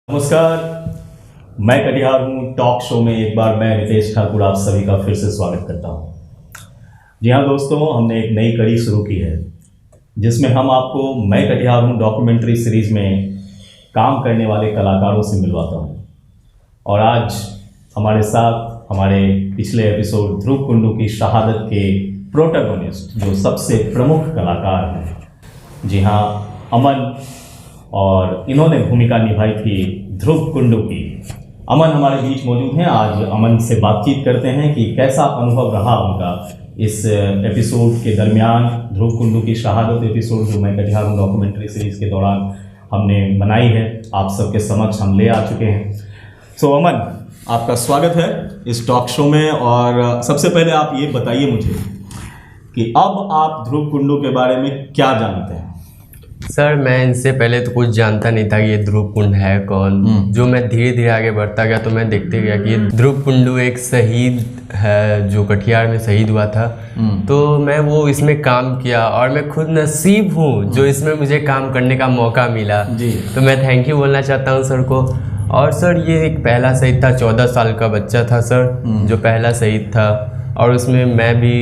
नमस्कार, मैं कटिहार हूँ। टॉक शो में एक बार मैं रितेश ठाकुर आप सभी का फिर से स्वागत करता हूँ। जी हाँ दोस्तों, हमने एक नई कड़ी शुरू की है जिसमें हम आपको मैं कटिहार हूँ डॉक्यूमेंट्री सीरीज में काम करने वाले कलाकारों से मिलवाता हूँ। और आज हमारे साथ हमारे पिछले एपिसोड ध्रुव कुंडू की शहादत के प्रोटैगनिस्ट जो सबसे प्रमुख कलाकार हैं, जी हाँ, अमन, और इन्होंने भूमिका निभाई थी ध्रुव कुंडू की। अमन हमारे बीच मौजूद हैं। आज अमन से बातचीत करते हैं कि कैसा अनुभव रहा उनका इस एपिसोड के दरमियान। ध्रुव कुंडू की शहादत एपिसोड जो मैं कटिहार हूँ डॉक्यूमेंट्री सीरीज़ के दौरान हमने बनाई है, आप सबके समक्ष हम ले आ चुके हैं। सो अमन, आपका स्वागत है इस टॉक शो में। और सबसे पहले आप ये बताइए मुझे कि अब आप ध्रुव कुंडू के बारे में क्या जानते हैं? सर, मैं इनसे पहले तो कुछ जानता नहीं था कि ये ध्रुव कुंड है कौन। जो मैं धीरे धीरे आगे बढ़ता गया तो मैं देखते गया कि ये ध्रुव कुंडू एक शहीद है जो कटिहार में शहीद हुआ था। तो मैं वो इसमें काम किया और मैं खुद नसीब हूँ जो इसमें मुझे काम करने का मौका मिला जी। तो मैं थैंक यू बोलना चाहता हूँ सर को। और सर, ये एक पहला शहीद था, 14 साल का बच्चा था सर जो पहला शहीद था। और उसमें मैं भी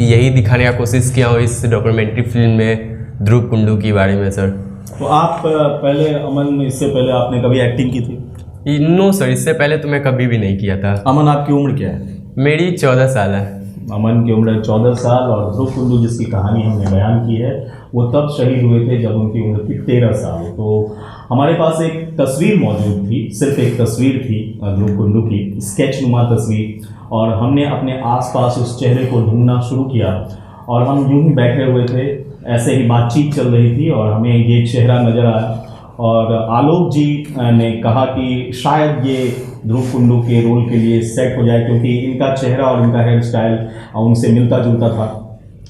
यही दिखाने का कोशिश किया हूँ इस डॉक्यूमेंट्री फिल्म में ध्रुव कुंडू के बारे में सर। तो आप पहले, अमन, इससे पहले आपने कभी एक्टिंग की थी? नो सर, इससे पहले तो मैं कभी भी नहीं किया था। अमन, आपकी उम्र क्या है? मेरी 14 साल है। अमन की उम्र 14 साल और ध्रुव कुंडू जिसकी कहानी हमने बयान की है वो तब शहीद हुए थे जब उनकी उम्र थी 13 साल। तो हमारे पास एक तस्वीर मौजूद थी, सिर्फ एक तस्वीर थी ध्रुव कुंडू की, स्केच नुमा तस्वीर। और हमने अपने आसपास उस चेहरे को ढूंढना शुरू किया और हम यूं ही बैठे हुए थे, ऐसे ही बातचीत चल रही थी और हमें ये चेहरा नज़र आया। और आलोक जी ने कहा कि शायद ये ध्रुव कुंडू के रोल के लिए सेट हो जाए, क्योंकि इनका चेहरा और इनका हेयर स्टाइल उनसे मिलता जुलता था।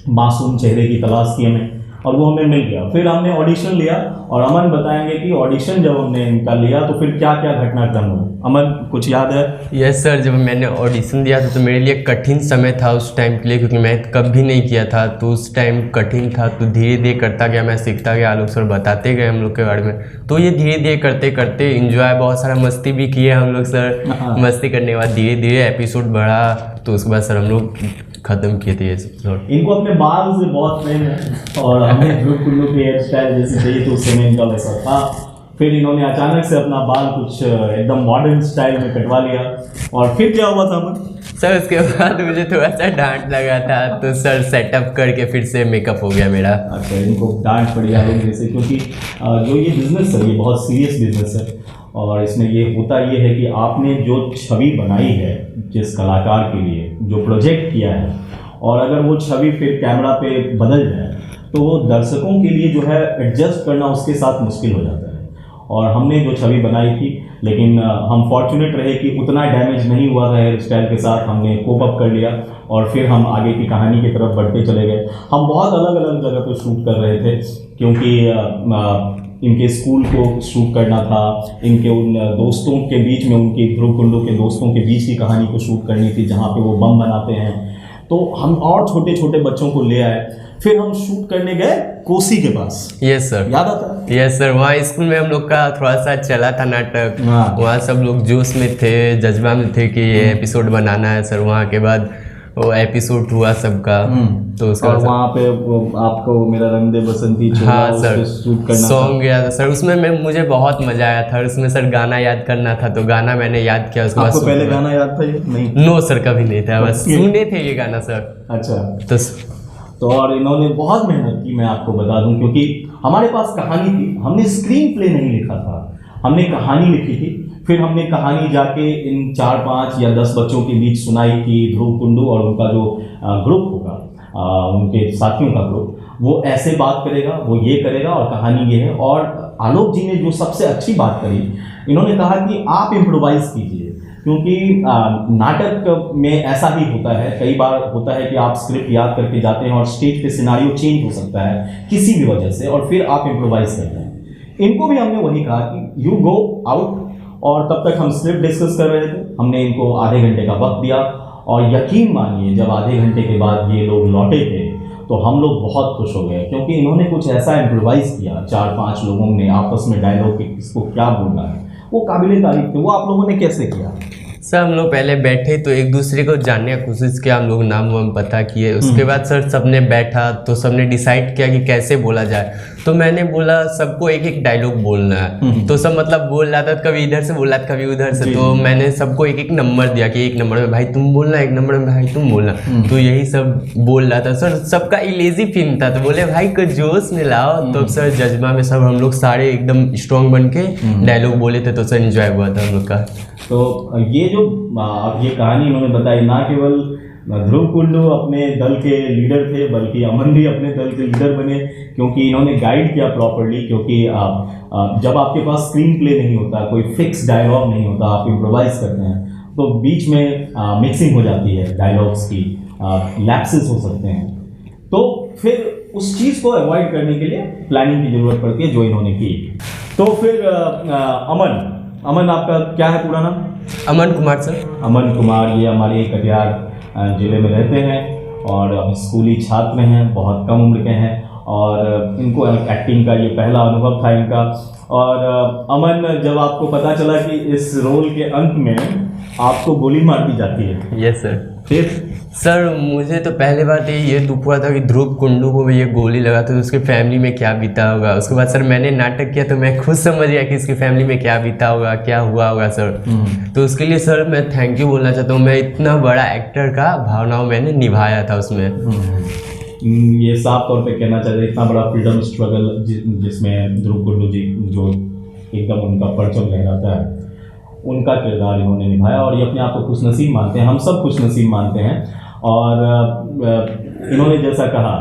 मासूम चेहरे की तलाश की हमें और वो हमें मिल गया। फिर हमने ऑडिशन लिया और अमन बताएंगे कि ऑडिशन जब हमने इनका लिया तो फिर क्या क्या घटनाक्रम हुआ। अमन, कुछ याद है? यस सर, जब मैंने ऑडिशन दिया था तो मेरे लिए कठिन समय था उस टाइम के लिए, क्योंकि मैं कभी नहीं किया था। तो उस टाइम कठिन था, तो धीरे धीरे करता गया, मैं सीखता गया। आलोक सर बताते गए हम लोग के बारे में। तो ये धीरे धीरे करते करते इंजॉय, बहुत सारा मस्ती भी किए हम लोग सर। मस्ती करने के बाद धीरे धीरे एपिसोड बढ़ा, तो उसके बाद सर हम लोग खत्म किए थे ये सब। इनको अपने बाल से बहुत प्रेम है और हमें ध्रुव कुंडू के हेयर स्टाइल जैसे चाहिए तो उस समय इनका वैसा था। फिर इन्होंने अचानक से अपना बाल कुछ एकदम मॉडर्न स्टाइल में कटवा लिया। और फिर क्या हुआ था सर? उसके बाद मुझे थोड़ा सा डांट लगा था, तो सर सेटअप करके फिर से मेकअप हो गया मेरा। अच्छा, इनको डांट पड़ी आलोक जैसे, क्योंकि जो ये बिज़नेस है ये बहुत सीरियस बिजनेस है। और इसमें ये होता ये है कि आपने जो छवि बनाई है जिस कलाकार के लिए, जो प्रोजेक्ट किया है, और अगर वो छवि फिर कैमरा पे बदल जाए तो वो दर्शकों के लिए जो है एडजस्ट करना उसके साथ मुश्किल हो जाता है। और हमने जो छवि बनाई थी, लेकिन हम फॉर्चुनेट रहे कि उतना डैमेज नहीं हुआ था हेयर स्टाइल के साथ। हमने कोप अप कर लिया और फिर हम आगे की कहानी की तरफ बढ़ते चले गए। हम बहुत अलग अलग जगह पे शूट कर रहे थे, क्योंकि इनके स्कूल को शूट करना था, इनके उन दोस्तों के बीच में, उनके ध्रुव कुंडू के दोस्तों के बीच की कहानी को शूट करनी थी जहाँ पे वो बम बनाते हैं। तो हम और छोटे छोटे बच्चों को ले आए। फिर हम शूट करने गए कोसी के पास। यस सर, याद आता है? यस सर, वहाँ स्कूल में हम लोग का थोड़ा सा चला था नाटक। वहाँ सब लोग जोश में थे, जज्बा में थे कि ये एपिसोड बनाना है सर। वहाँ के बाद वो एपिसोड हुआ सबका। तो उसका वहाँ पे आपको मेरा रंग दे बसंती, हाँ सर, शूट करना सॉन्ग गया था सर। उसमें मुझे बहुत मजा आया था। उसमें सर गाना याद करना था, तो गाना मैंने याद किया। उसके आपको पहले गाना याद था ये? नहीं, नो सर, कभी नहीं था, बस सुने थे ये गाना सर। अच्छा, तो और इन्होंने बहुत मेहनत की, मैं आपको बता दूं, क्योंकि हमारे पास कहानी थी। हमने स्क्रीन प्ले नहीं लिखा था, हमने कहानी लिखी थी। फिर हमने कहानी जाके इन 4, 5 या 10 बच्चों के बीच सुनाई कि ध्रुव कुंडू और उनका जो ग्रुप होगा, उनके साथियों का ग्रुप, वो ऐसे बात करेगा, वो ये करेगा और कहानी ये है। और आलोक जी ने जो सबसे अच्छी बात करी, इन्होंने कहा कि आप इम्प्रोवाइज कीजिए, क्योंकि नाटक में ऐसा भी होता है, कई बार होता है कि आप स्क्रिप्ट याद करके जाते हैं और स्टेज पे सिनारियो चेंज हो सकता है किसी भी वजह से, और फिर आप इम्प्रोवाइज करते हैं। इनको भी हमने वही कहा कि यू गो आउट। और तब तक हम स्क्रिप्ट डिस्कस कर रहे थे। हमने इनको आधे घंटे का वक्त दिया और यकीन मानिए जब आधे घंटे के बाद ये लोग लौटे थे तो हम लोग बहुत खुश हो गए, क्योंकि इन्होंने कुछ ऐसा इम्प्रोवाइज़ किया। 4-5 लोगों ने आपस में डायलॉग किसको क्या बोलना है वो काबिले तारीफ थे। वो आप लोगों ने कैसे किया? सर हम लोग पहले बैठे तो एक दूसरे को जानने की कोशिश किया, हम लोग नाम वाम पता किए। उसके बाद सर सबने बैठा तो सबने डिसाइड किया कि कैसे बोला जाए। तो मैंने बोला सबको एक एक डायलॉग बोलना है। तो सब मतलब बोल रहा था, कभी इधर से बोल रहा था कभी उधर से। तो मैंने सबको एक एक नंबर दिया कि एक नंबर में भाई तुम बोलना, एक नंबर में भाई तुम बोलना। तो यही सब बोल रहा था सर। सबका इलेजी फिल्म था तो बोले भाई को जोश में लाओ। तो सर जज्बा में सब हम लोग सारे एकदम स्ट्रॉन्ग बन के डायलॉग बोले थे। तो सर एंजॉय हुआ था हम लोग का। तो ये जो अब ये कहानी इन्होंने बताई, ना केवल ध्रुव कुंडू अपने दल के लीडर थे बल्कि अमन भी अपने दल के लीडर बने, क्योंकि इन्होंने गाइड किया प्रॉपर्ली। क्योंकि जब आपके पास स्क्रीन प्ले नहीं होता, कोई फिक्स डायलॉग नहीं होता, आप इम्प्रोवाइज करते हैं, तो बीच में मिक्सिंग हो जाती है डायलॉग्स की, लैप्सेस हो सकते हैं। तो फिर उस चीज़ को अवॉइड करने के लिए प्लानिंग की ज़रूरत पड़ती है, जो इन्होंने की। तो फिर अमन आपका क्या है पूरा नाम? अमन कुमार सर। अमन कुमार, ये हमारे कटिहार जिले में रहते हैं और स्कूली छात्र हैं, बहुत कम उम्र के हैं और इनको एक्टिंग का ये पहला अनुभव था इनका। और अमन, जब आपको पता चला कि इस रोल के अंत में आपको गोली मार दी जाती है, यस सर। फिर सर मुझे तो पहले बात ये दुख हुआ था कि ध्रुव कुंडू को ये गोली लगा तो उसके फैमिली में क्या बीता होगा। उसके बाद सर मैंने नाटक किया तो मैं खुद समझ गया कि इसकी फैमिली में क्या बीता होगा, क्या हुआ होगा सर। तो उसके लिए सर मैं थैंक यू बोलना चाहता हूँ। मैं इतना बड़ा एक्टर का भावनाओं मैंने निभाया था उसमें। ये साफ तौर पे कहना चाहिए, इतना बड़ा फ्रीडम स्ट्रगल जिसमें ध्रुव कुंडू जी जो एकदम उनका परचम लहराता है, उनका किरदार इन्होंने निभाया और ये अपने आप को खुशनसीब मानते हैं। हम सब खुशनसीब मानते हैं। और इन्होंने जैसा कहा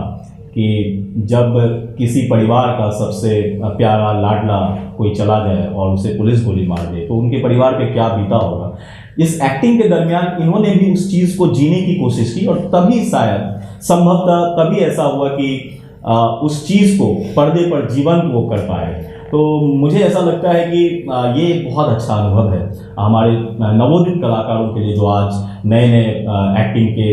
कि जब किसी परिवार का सबसे प्यारा लाडला कोई चला जाए और उसे पुलिस गोली मार दे तो उनके परिवार पे क्या बीता होगा। इस एक्टिंग के दरमियान इन्होंने भी उस चीज़ को जीने की कोशिश की और तभी शायद संभवतः तभी ऐसा हुआ कि उस चीज़ को पर्दे पर जीवंत वो कर पाए। तो मुझे ऐसा लगता है कि ये एक बहुत अच्छा अनुभव है हमारे नवोदित कलाकारों के लिए, जो आज नए नए एक्टिंग के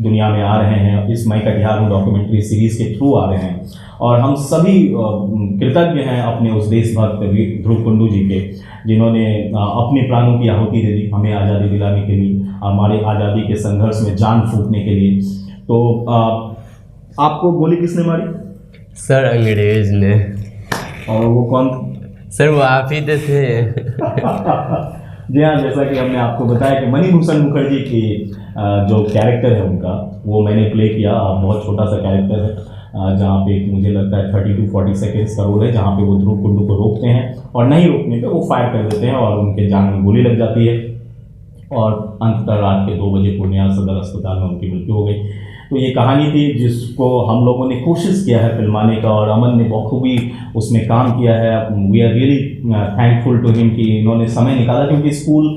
दुनिया में आ रहे हैं, इस मैं कटिहार हूँ डॉक्यूमेंट्री सीरीज़ के थ्रू आ रहे हैं। और हम सभी कृतज्ञ हैं अपने उस देशभक्त ध्रुव कुंडू जी के, जिन्होंने अपने प्राणों की आहुति दे दी हमें आज़ादी दिलाने के लिए, हमारे आज़ादी के संघर्ष में जान फूंकने के लिए। तो आपको गोली किसने मारी? सर अंग्रेज ने। और वो कौन? सर वो आप ही थे। जी हाँ, जैसा कि हमने आपको बताया कि मणिभूषण मुखर्जी की जो कैरेक्टर है उनका, वो मैंने प्ले किया। बहुत छोटा सा कैरेक्टर है जहाँ पे मुझे लगता है 30 to 40 सेकेंड्स का रोल है, जहाँ पे वो ध्रुव कुंडू को रोकते हैं और नहीं रोकने पे वो फायर कर देते हैं और उनके जान में गोली लग जाती है और अंततः रात के 2 बजे पूर्णिया सदर अस्पताल में उनकी मृत्यु हो गई। तो ये कहानी थी जिसको हम लोगों ने कोशिश किया है फिल्माने का और अमन ने बखूबी उसमें काम किया है। We are really thankful to him कि इन्होंने समय निकाला, क्योंकि स्कूल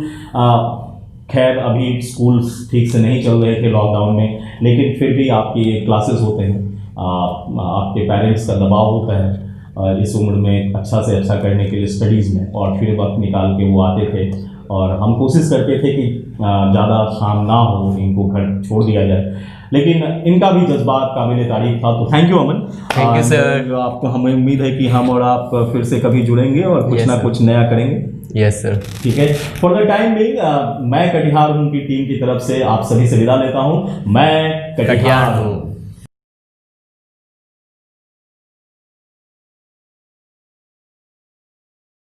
खैर अभी स्कूल ठीक से नहीं चल रहे थे लॉकडाउन में, लेकिन फिर भी आपकी क्लासेस होते हैं, आपके पेरेंट्स का दबाव होता है इस उम्र में अच्छा से अच्छा करने के लिए स्टडीज़ में, और फिर वक्त निकाल के वो आते थे और हम कोशिश करते थे कि ज़्यादा शाम ना हो, इनको घर छोड़ दिया जाए, लेकिन इनका भी जज्बात काबिल तारीफ था। तो thank you Aman. Thank you sir. आपको हमें उम्मीद है कि हम और आप फिर से कभी जुड़ेंगे और कुछ Yes, ना sir. कुछ नया करेंगे। Yes sir. ठीक है, फॉर द टाइम बिंग मैं कटिहार हूँ की टीम की तरफ से आप सभी से विदा लेता हूँ। मैं कटिहार हूँ।